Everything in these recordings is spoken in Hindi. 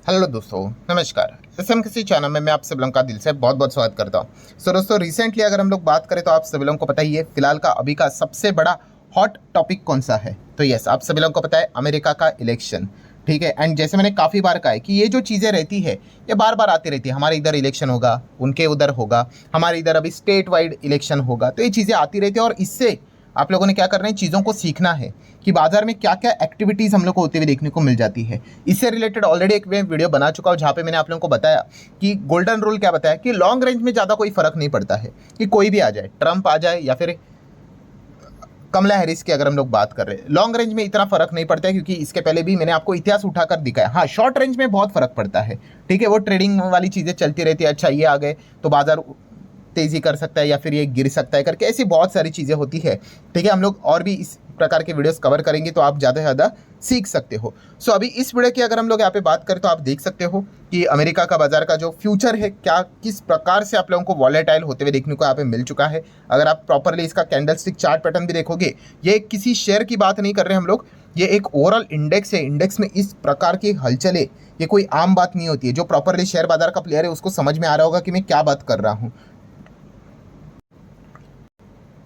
हेलो दोस्तों, नमस्कार। किसी चैनल में मैं आप सभी लोगों का दिल से बहुत बहुत स्वागत करता हूं। दोस्तों, रिसेंटली अगर हम लोग बात करें तो आप सभी लोगों को पता ही है फिलहाल का अभी का सबसे बड़ा हॉट टॉपिक कौन सा है। तो यस, आप सभी लोगों को पता है अमेरिका का इलेक्शन। ठीक है, एंड जैसे मैंने काफ़ी बार कहा है कि ये जो चीज़ें रहती है ये बार बार आती रहती है। हमारे इधर इलेक्शन होगा, उनके उधर होगा, हमारे इधर अभी स्टेट वाइड इलेक्शन होगा। तो ये चीज़ें आती रहती है और इससे आप लोगों ने क्या करना है, चीज़ों को सीखना है कि बाजार में क्या क्या एक्टिविटीज़ हम लोग को होते हुए देखने को मिल जाती है। इससे रिलेटेड ऑलरेडी एक मैं वीडियो बना चुका हूँ जहाँ पे मैंने आप लोगों को बताया कि गोल्डन रूल क्या बताया कि लॉन्ग रेंज में ज़्यादा कोई फर्क नहीं पड़ता है कि कोई भी आ जाए, ट्रंप आ जाए या फिर कमला हैरिस की अगर हम लोग बात कर रहे हैं, लॉन्ग रेंज में इतना फर्क नहीं पड़ता है क्योंकि इसके पहले भी मैंने आपको इतिहास उठाकर दिखाया। हाँ, शॉर्ट रेंज में बहुत फर्क पड़ता है। ठीक है, वो ट्रेडिंग वाली चीज़ें चलती रहती है। अच्छा, ये आ गए तो बाजार तेजी कर सकता है या फिर ये गिर सकता है करके ऐसी बहुत सारी चीज़ें होती है। ठीक है, हम लोग और भी इस प्रकार के वीडियोस कवर करेंगे तो आप ज़्यादा से ज़्यादा सीख सकते हो। सो अभी इस वीडियो की अगर हम लोग यहाँ पे बात करें तो आप देख सकते हो कि अमेरिका का बाजार का जो फ्यूचर है क्या किस प्रकार से आप लोगों को वॉलेटाइल होते हुए देखने को यहाँ पे मिल चुका है। अगर आप प्रॉपरली इसका कैंडलस्टिक चार्ट पैटर्न भी देखोगे, ये किसी शेयर की बात नहीं कर रहे हम लोग, ये एक ओवरऑल इंडेक्स है। इंडेक्स में इस प्रकार की हलचलें ये कोई आम बात नहीं होती है। जो प्रॉपरली शेयर बाजार का प्लेयर है उसको समझ में आ रहा होगा कि मैं क्या बात कर रहा हूँ।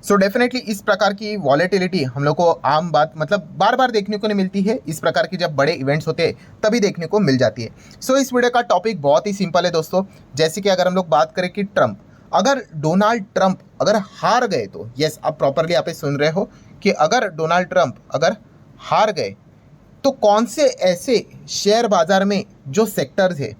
सो डेफिनेटली इस प्रकार की वॉलेटिलिटी हम लोग को आम बात मतलब बार बार देखने को नहीं मिलती है। इस प्रकार की जब बड़े इवेंट्स होते हैं तभी देखने को मिल जाती है। सो इस वीडियो का टॉपिक बहुत ही सिंपल है दोस्तों। जैसे कि अगर हम लोग बात करें कि ट्रंप, अगर डोनाल्ड ट्रंप अगर हार गए तो यस, आप प्रॉपरली यहाँ पे सुन रहे हो कि अगर डोनाल्ड ट्रंप अगर हार गए तो कौन से ऐसे शेयर बाजार में जो सेक्टर्स है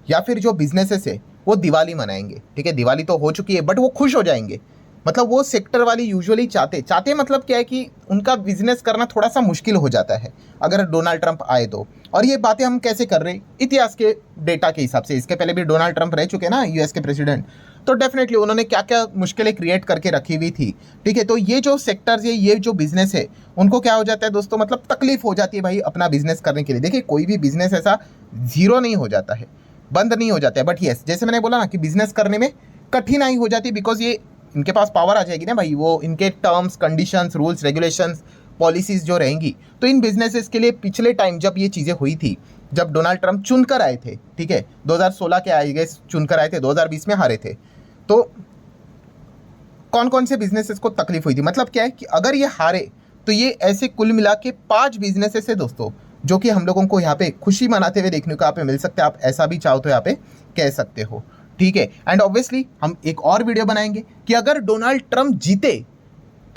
या फिर जो बिजनेसेस है वो दिवाली मनाएंगे। ठीक है, दिवाली तो हो चुकी है बट वो खुश हो जाएंगे। मतलब वो सेक्टर वाली यूजुअली चाहते मतलब क्या है कि उनका बिजनेस करना थोड़ा सा मुश्किल हो जाता है अगर डोनाल्ड ट्रंप आए तो। और ये बातें हम कैसे कर रहे हैं, इतिहास के डेटा के हिसाब से। इसके पहले भी डोनाल्ड ट्रंप रह चुके ना यूएस के प्रेसिडेंट, तो डेफिनेटली उन्होंने क्या क्या मुश्किलें क्रिएट करके रखी हुई थी। ठीक है, तो ये जो सेक्टर्स है, ये जो बिजनेस है, उनको क्या हो जाता है दोस्तों, मतलब तकलीफ हो जाती है भाई अपना बिजनेस करने के लिए। देखिए, कोई भी बिजनेस ऐसा जीरो नहीं हो जाता है, बंद नहीं हो जाता है, बट यस जैसे मैंने बोला ना कि बिजनेस करने में कठिनाई हो जाती है बिकॉज ये इनके पास पावर आ जाएगी ना भाई, वो इनके terms conditions rules regulations policies जो रहेंगी। तो इन बिजनेसेस के लिए पिछले टाइम जब ये चीज़ें हुई थी, जब डोनाल्ड ट्रंप चुनकर आए थे, ठीक है 2016 के आई गेस चुनकर आए थे, 2020 में हारे थे, तो कौन कौन से बिजनेसेस को तकलीफ हुई थी। मतलब क्या है कि अगर ये हारे तो ये ऐसे कुल मिला के 5 बिजनेसेस है दोस्तों जो कि हम लोगों को यहाँ पे खुशी मनाते हुए देखने को यहाँ पे मिल सकते हैं। आप ऐसा भी चाहो तो यहाँ पे कह सकते हो। ठीक है, एंड ऑब्वियसली हम एक और वीडियो बनाएंगे कि अगर डोनाल्ड ट्रंप जीते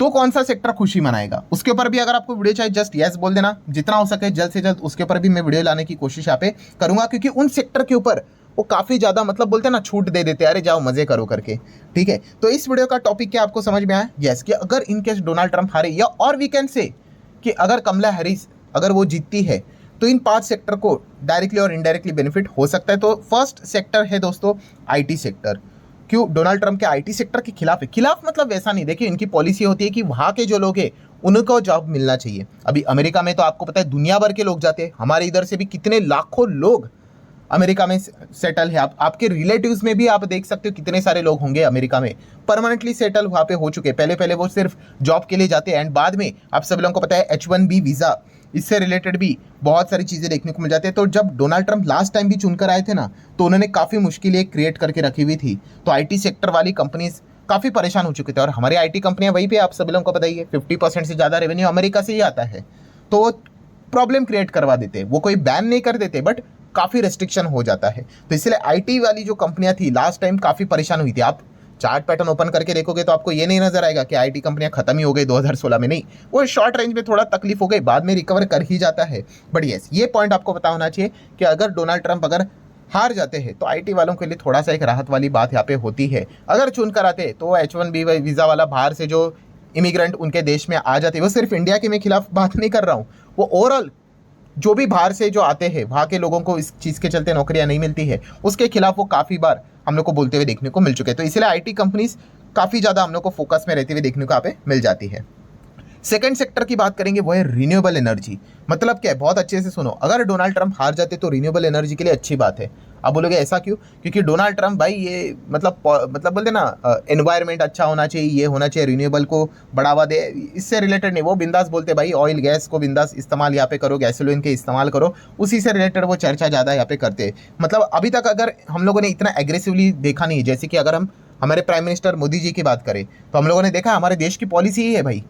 तो कौन सा सेक्टर खुशी मनाएगा। उसके ऊपर भी अगर आपको वीडियो चाहिए जस्ट यस बोल देना, जितना हो सके जल्द से जल्द उसके ऊपर भी मैं वीडियो लाने की कोशिश यहाँ पे करूंगा, क्योंकि उन सेक्टर के ऊपर वो काफ़ी ज़्यादा मतलब बोलते हैं ना छूट दे देते हैं, अरे जाओ मजे करो करके। ठीक है, तो इस वीडियो का टॉपिक क्या आपको समझ में आया, यस कि अगर इनकेस डोनाल्ड ट्रंप हारे, या और वी कैन से कि अगर कमला हैरिस अगर वो जीतती है तो इन 5 सेक्टर को डायरेक्टली और इनडायरेक्टली बेनिफिट हो सकता है। तो फर्स्ट सेक्टर है दोस्तों आईटी सेक्टर। क्यों डोनाल्ड ट्रंप के आईटी सेक्टर के खिलाफ है? खिलाफ मतलब वैसा नहीं, देखिए इनकी पॉलिसी होती है कि वहाँ के जो लोग हैं उनको जॉब मिलना चाहिए। अभी अमेरिका में तो आपको पता है दुनिया भर के लोग जाते हैं, हमारे इधर से भी कितने लाखों लोग अमेरिका में सेटल है। आपके रिलेटिव्स में भी आप देख सकते हो कितने सारे लोग होंगे अमेरिका में परमानेंटली सेटल वहाँ पे हो चुके। पहले पहले वो सिर्फ जॉब के लिए जाते हैं एंड बाद में आप सब लोगों को पता है H1B वीज़ा, इससे रिलेटेड भी बहुत सारी चीज़ें देखने को मिल जाती है। तो जब डोनाल्ड ट्रंप लास्ट टाइम भी चुनकर आए थे ना, तो उन्होंने काफ़ी मुश्किलें क्रिएट करके रखी हुई थी। तो आईटी सेक्टर वाली कंपनीज काफ़ी परेशान हो चुके थे और हमारी आईटी कंपनियां वहीं पे आप सभी लोगों को पता ही है 50% से ज़्यादा रेवेन्यू अमेरिका से ही आता है। तो वो प्रॉब्लम क्रिएट करवा देते, वो कोई बैन नहीं कर देते बट काफ़ी रेस्ट्रिक्शन हो जाता है। तो इसलिए आईटी वाली जो कंपनियां थी लास्ट टाइम काफ़ी परेशान हुई थी। आप चार्ट पैटर्न ओपन करके देखोगे तो आपको ये नहीं नजर आएगा कि आईटी कंपनियां खत्म ही हो गई 2016 में, नहीं, वो शॉर्ट रेंज में थोड़ा तकलीफ हो गई, बाद में रिकवर कर ही जाता है। बट यस, ये पॉइंट आपको पता होना चाहिए कि अगर डोनाल्ड ट्रंप अगर हार जाते हैं तो आईटी वालों के लिए थोड़ा सा एक राहत वाली बात यहाँ पे होती है। अगर चुन कर आते तो H1B वीज़ा वाला बाहर से जो इमिग्रेंट उनके देश में आ जाते, वो सिर्फ इंडिया के मैं खिलाफ बात नहीं कर रहा हूँ, वो ओवरऑल जो भी बाहर से जो आते हैं वहाँ के लोगों को इस चीज़ के चलते नौकरियाँ नहीं मिलती है, उसके खिलाफ वो काफ़ी बार हम लोग को बोलते हुए देखने को मिल चुके हैं। तो इसलिए आईटी कंपनीज काफ़ी ज़्यादा हम लोग को फोकस में रहते हुए देखने को यहाँ पे मिल जाती है। सेकंड सेक्टर की बात करेंगे वो है रिन्यूएबल एनर्जी। मतलब क्या है, बहुत अच्छे से सुनो, अगर डोनाल्ड ट्रंप हार जाते तो रिन्यूएबल एनर्जी के लिए अच्छी बात है। आप बोलोगे ऐसा क्यों? क्योंकि डोनाल्ड ट्रंप भाई ये मतलब बोलते ना एनवायरनमेंट अच्छा होना चाहिए, ये होना चाहिए, रिन्यूएबल को बढ़ावा दे, इससे रिलेटेड नहीं, वो बिंदास बोलते भाई ऑयल गैस को बिंदास इस्तेमाल यहाँ पे करो, गैसोलीन के इस्तेमाल करो, उसी से रिलेटेड वो चर्चा ज़्यादा यहाँ पे करते। मतलब अभी तक अगर हम लोगों ने इतना एग्रेसिवली देखा नहीं, जैसे कि अगर हम हमारे प्राइम मिनिस्टर मोदी जी की बात करें तो हम लोगों ने देखा हमारे देश की पॉलिसी ही है भाई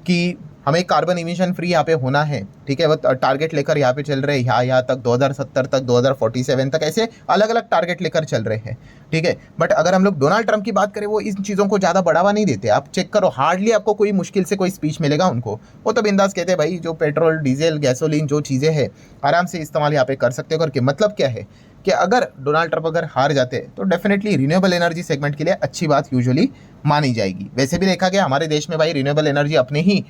कि हमें कार्बन इमिशन फ्री यहाँ पे होना है। ठीक है, वो टारगेट लेकर यहाँ पे चल रहे हैं, यहाँ तक 2070 तक 2047 तक ऐसे अलग अलग टारगेट लेकर चल रहे हैं। ठीक है, बट अगर हम लोग डोनाल्ड ट्रंप की बात करें, वो इन चीज़ों को ज़्यादा बढ़ावा नहीं देते। आप चेक करो, हार्डली आपको कोई मुश्किल से कोई स्पीच मिलेगा उनको, वो तो बिंदास कहते हैं भाई जो पेट्रोल डीजल गैसोलीन जो चीज़ें हैं आराम से इस्तेमाल यहाँ पे कर सकते हो करके। मतलब क्या है कि अगर डोनाल्ड ट्रंप अगर हार जाते तो डेफिनेटली रिन्यूएबल एनर्जी सेगमेंट के लिए अच्छी बात यूजुअली मानी जाएगी। वैसे भी देखा गया हमारे देश में भाई रिन्यूएबल एनर्जी अपने ही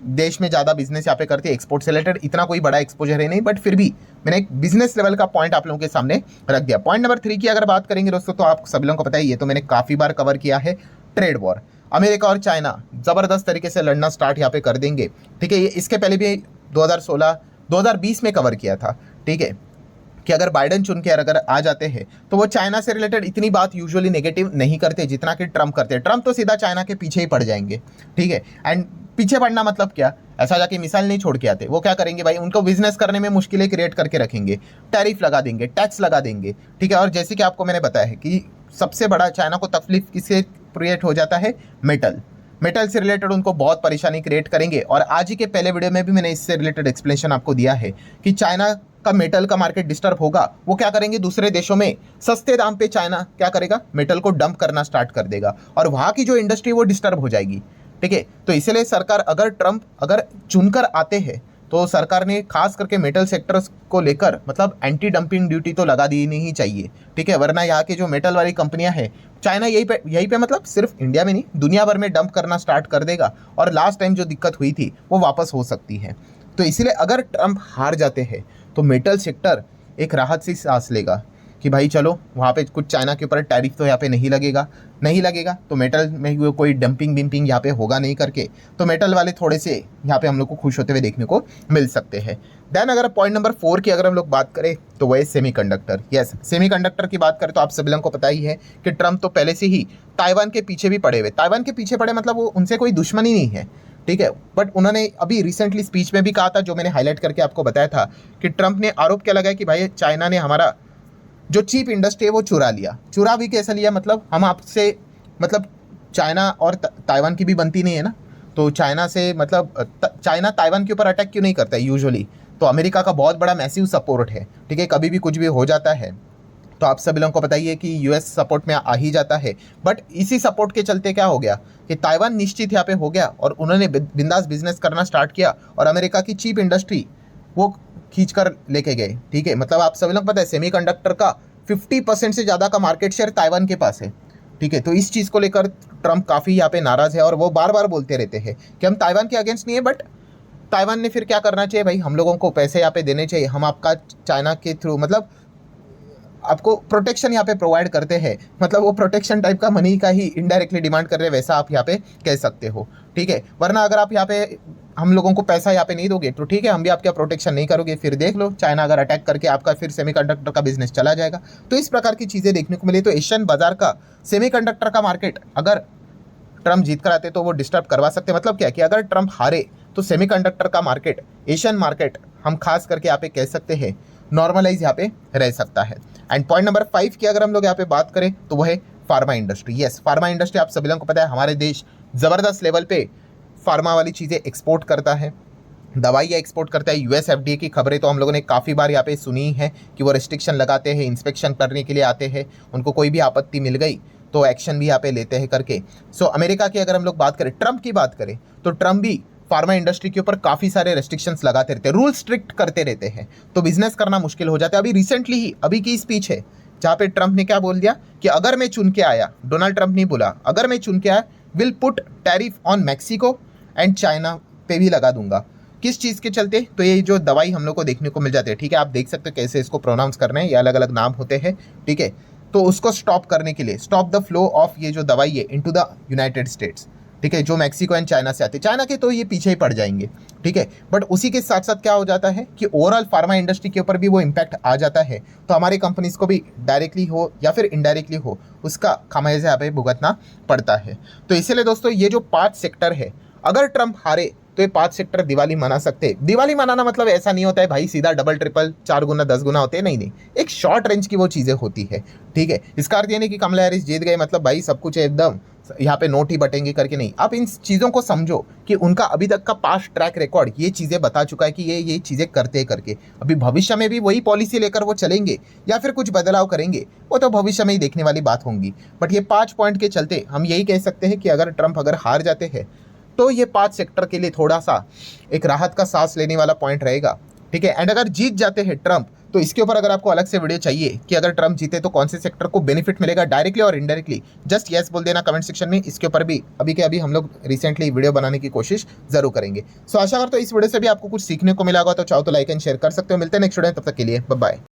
देश में ज़्यादा बिजनेस यहाँ पे करती है, एक्सपोर्ट से रिलेटेड इतना कोई बड़ा एक्सपोजर है नहीं, बट फिर भी मैंने एक बिजनेस लेवल का पॉइंट आप लोगों के सामने रख दिया। पॉइंट नंबर 3 की अगर बात करेंगे दोस्तों, तो आप सभी लोगों को पता ही है, तो मैंने काफ़ी बार कवर किया है, ट्रेड वॉर। अमेरिका और चाइना ज़बरदस्त तरीके से लड़ना स्टार्ट यहाँ पे कर देंगे। ठीक है, ये इसके पहले भी 2016 2020 में कवर किया था। ठीक है, कि अगर बाइडन चुन के अगर आ जाते हैं तो वो चाइना से रिलेटेड इतनी बात यूजुअली नेगेटिव नहीं करते जितना कि ट्रंप करते हैं। ट्रंप तो सीधा चाइना के पीछे ही पड़ जाएंगे। ठीक है, एंड पीछे पड़ना मतलब क्या, ऐसा जाके मिसाइल नहीं छोड़ के आते। वो क्या करेंगे भाई, उनको बिजनेस करने में मुश्किलें क्रिएट करके रखेंगे, टैरिफ लगा देंगे, टैक्स लगा देंगे। ठीक है, और जैसे कि आपको मैंने बताया है कि सबसे बड़ा चाइना को तकलीफ किससे क्रिएट हो जाता है, मेटल से रिलेटेड उनको बहुत परेशानी क्रिएट करेंगे। और आज ही के पहले वीडियो में भी मैंने इससे रिलेटेड एक्सप्लेनेशन आपको दिया है कि चाइना का मेटल का मार्केट डिस्टर्ब होगा, वो क्या करेंगे, दूसरे देशों में सस्ते दाम पे चाइना क्या करेगा, मेटल को डंप करना स्टार्ट कर देगा और वहाँ की जो इंडस्ट्री वो डिस्टर्ब हो जाएगी। ठीक है, तो इसलिए सरकार अगर ट्रंप अगर चुनकर आते हैं तो सरकार ने खास करके मेटल सेक्टर्स को लेकर मतलब एंटी डंपिंग ड्यूटी तो लगा देनी ही चाहिए। ठीक है, वरना यहाँ की जो मेटल वाली कंपनियां हैं चाइना यही पे मतलब सिर्फ इंडिया में नहीं दुनिया भर में डंप करना स्टार्ट कर देगा और लास्ट टाइम जो दिक्कत हुई थी वो वापस हो सकती है। तो इसलिए अगर ट्रंप हार जाते हैं तो मेटल सेक्टर एक राहत सी सांस लेगा कि भाई चलो वहाँ पे कुछ चाइना के ऊपर टैरिफ तो यहाँ पे नहीं लगेगा तो मेटल में कोई डंपिंग बिम्पिंग यहाँ पे होगा नहीं करके, तो मेटल वाले थोड़े से यहाँ पे हम लोग को खुश होते हुए देखने को मिल सकते हैं। देन अगर पॉइंट नंबर 4 की अगर हम लोग बात करें तो वह है सेमीकंडक्टर। यस, सेमीकंडक्टर की बात करें तो आप सभी लोगों को पता ही है कि ट्रंप तो पहले से ही ताइवान के पीछे भी पड़े हुए। ताइवान के पीछे पड़े मतलब वो उनसे कोई दुश्मनी नहीं है। ठीक है, बट उन्होंने अभी रिसेंटली स्पीच में भी कहा था, जो मैंने हाईलाइट करके आपको बताया था, कि ट्रंप ने आरोप क्या लगाया कि भाई चाइना ने हमारा जो चीप इंडस्ट्री है वो चुरा भी कैसे लिया, मतलब हम आपसे मतलब चाइना और ताइवान की भी बनती नहीं है ना, तो चाइना से मतलब चाइना ताइवान के ऊपर अटैक क्यों नहीं करता है यूजुअली, तो अमेरिका का बहुत बड़ा मैसिव सपोर्ट है। ठीक है, कभी भी कुछ भी हो जाता है तो आप सभी लोगों को बताइए कि यूएस सपोर्ट में आ ही जाता है। बट इसी सपोर्ट के चलते क्या हो गया कि ताइवान निश्चित यहाँ पे हो गया और उन्होंने बिंदास बिजनेस करना स्टार्ट किया और अमेरिका की चीप इंडस्ट्री वो खींच कर लेके गए। ठीक है, मतलब आप सभी लोग पता है सेमीकंडक्टर का 50% से ज़्यादा का मार्केट शेयर ताइवान के पास है। ठीक है, तो इस चीज़ को लेकर ट्रंप काफ़ी यहाँ पे नाराज़ है और वो बार बार बोलते रहते हैं कि हम ताइवान के अगेंस्ट नहीं है, बट ताइवान ने फिर क्या करना चाहिए भाई, हम लोगों को पैसे यहाँ पे देने चाहिए, हम आपका चाइना के थ्रू मतलब आपको प्रोटेक्शन यहाँ पे प्रोवाइड करते हैं, मतलब वो प्रोटेक्शन टाइप का मनी का ही इनडायरेक्टली डिमांड कर रहे हैं, वैसा आप यहाँ पे कह सकते हो। ठीक है, वरना अगर आप यहाँ पे हम लोगों को पैसा यहाँ पे नहीं दोगे तो ठीक है हम भी आपका प्रोटेक्शन नहीं करोगे, फिर देख लो चाइना अगर अटैक करके आपका फिर सेमीकंडक्टर का बिजनेस चला जाएगा। तो इस प्रकार की चीज़ें देखने को मिली। तो एशियन बाजार का सेमीकंडक्टर का मार्केट अगर ट्रंप जीत कर आते तो वो डिस्टर्ब करवा सकते। मतलब क्या कि अगर ट्रंप हारे तो सेमीकंडक्टर का मार्केट, एशियन मार्केट हम खास करके यहाँ पे कह सकते हैं नॉर्मलाइज यहाँ पे रह सकता है। एंड पॉइंट नंबर 5 की अगर हम लोग यहाँ पे बात करें तो वो है pharma industry. Yes, pharma industry आप सभी लोगों को पता है हमारे देश ज़बरदस्त लेवल पे फार्मा वाली चीज़ें एक्सपोर्ट करता है, दवाइयाँ एक्सपोर्ट करता है। यूएस एफडीए की खबरें तो हम लोगों ने काफ़ी बार यहाँ पे सुनी है कि वो रिस्ट्रिक्शन लगाते हैं, इंस्पेक्शन करने के लिए आते हैं, उनको कोई भी आपत्ति मिल गई तो एक्शन भी यहाँ पे लेते हैं करके। सो अमेरिका की अगर हम लोग बात करें, ट्रंप की बात करें तो ट्रंप भी फार्मा इंडस्ट्री के ऊपर काफ़ी सारे रेस्ट्रिक्शंस लगाते रहते हैं, रूल स्ट्रिक्ट करते रहते हैं, तो बिजनेस करना मुश्किल हो जाता है। अभी रिसेंटली ही अभी की स्पीच है जहाँ पे ट्रंप ने क्या बोल दिया कि अगर मैं चुन के आया, डोनाल्ड ट्रंप नहीं बोला, अगर मैं चुन के आया will put tariff on Mexico and China पे भी लगा दूंगा। किस चीज़ के चलते, तो ये जो दवाई हम लोग को देखने को मिल जाती है। ठीक है, आप देख सकते हो कैसे इसको प्रोनाउंस करना है, ये अलग अलग नाम होते हैं। ठीक है, तो उसको स्टॉप करने के लिए, स्टॉप द फ्लो ऑफ ये जो दवाई है इनटू द यूनाइटेड स्टेट्स। ठीक है, जो मैक्सिको एंड चाइना से आते हैं। चाइना के तो ये पीछे ही पड़ जाएंगे, ठीक है, बट उसी के साथ साथ क्या हो जाता है कि ओवरऑल फार्मा इंडस्ट्री के ऊपर भी वो इम्पैक्ट आ जाता है। तो हमारे कंपनीज को भी डायरेक्टली हो या फिर इनडायरेक्टली हो, उसका खामियाजा यहाँ पे भुगतना पड़ता है। तो इसीलिए दोस्तों ये जो 5 सेक्टर है, अगर ट्रम्प हारे तो ये 5 सेक्टर दिवाली मना सकते हैं। दिवाली मनाना मतलब ऐसा नहीं होता है भाई सीधा डबल ट्रिपल 4 गुना 10 गुना होते हैं, नहीं नहीं, एक शॉर्ट रेंज की वो चीज़ें होती है, ठीक है। इसका अर्थ ये नहीं कि कमला हैरिस जीत गए मतलब भाई सब कुछ एकदम यहाँ पे नोट ही बटेंगे करके, नहीं। आप इन चीज़ों को समझो कि उनका अभी तक का पास्ट ट्रैक रिकॉर्ड ये चीज़ें बता चुका है कि ये चीज़ें करते करके अभी भविष्य में भी वही पॉलिसी लेकर वो चलेंगे या फिर कुछ बदलाव करेंगे, वो तो भविष्य में ही देखने वाली बात होंगी। बट ये 5 पॉइंट के चलते हम यही कह सकते हैं कि अगर ट्रम्प अगर हार जाते हैं तो ये 5 सेक्टर के लिए थोड़ा सा एक राहत का सांस लेने वाला पॉइंट रहेगा, ठीक है। एंड अगर जीत जाते हैं ट्रम्प तो इसके ऊपर अगर आपको अलग से वीडियो चाहिए कि अगर ट्रम्प जीते तो कौन से सेक्टर को बेनिफिट मिलेगा डायरेक्टली और इनडायरेक्टली, जस्ट यस बोल देना कमेंट सेक्शन में। इसके ऊपर भी अभी के अभी हम लोग रिसेंटली वीडियो बनाने की कोशिश जरूर करेंगे। सो आशा करता हूं इस वीडियो से भी आपको कुछ सीखने को मिला होगा, तो चाहो तो लाइक एंड शेयर कर सकते हो। मिलते हैं नेक्स्ट वीडियो में, तब तक के लिए बाय बाय।